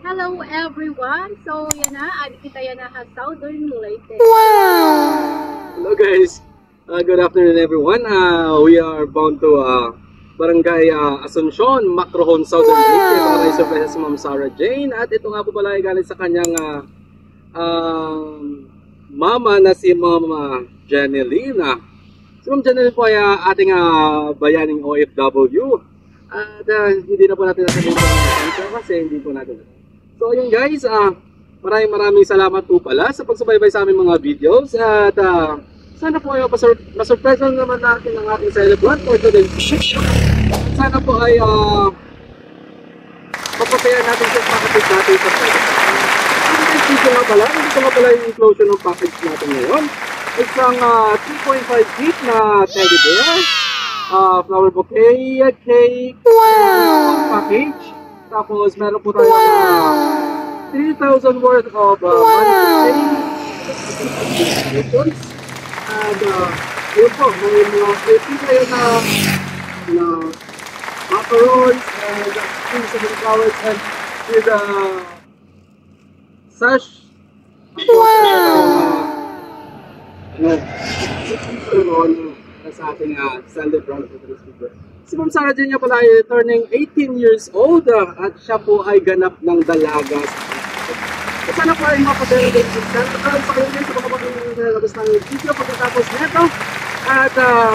Hello everyone! So yan na, adi kita yan na Southern Leyte. Hello guys, good afternoon everyone. We are bound to Barangay Asuncion, Macrohon, Southern Leyte para isurpresa si Ma'am Sarah Jane. At ito nga po pala ay galing sa kanyang mama na si Ma'am Janelina. Si Ma'am Janelina po ay ating bayaning OFW. At hindi na po natin nasabihin kasi hindi po natin. So ayun guys, maraming salamat po pala sa pagsubaybay sa aming mga videos. At sana po ay masurpresa naman natin ang ating celebrant for today. Sana po ay mapasaya natin sa package natin sa celebrant. Ito nga pala yung inclusion ng package natin ngayon. Isang 3.5 feet na teddy bear, flower bouquet, cake, package. Tapos meron po tayo 3,000 worth of money and yun po, may mga free tayo na macarons and seven flowers and with sash. Sa ating celebrant for this speaker. Si Ma'am Sarah Jane pala ay turning 18 years old at siya po ay ganap ng dalaga. At sana po ay mapasaya din sa kayo din sa mga labas ng video pagkatapos nito. At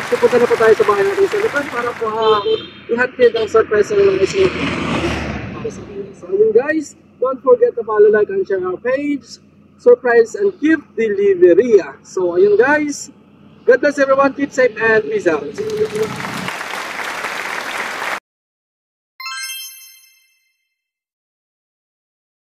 pupunta na po tayo sa bahay natin sa Lipan para po ihatid ang surprise ng isang para sa kanila. So yun guys, don't forget to follow, like, and share our page, Surprise and Gift Delivery. So ayun guys, God bless everyone, keep safe and peace out.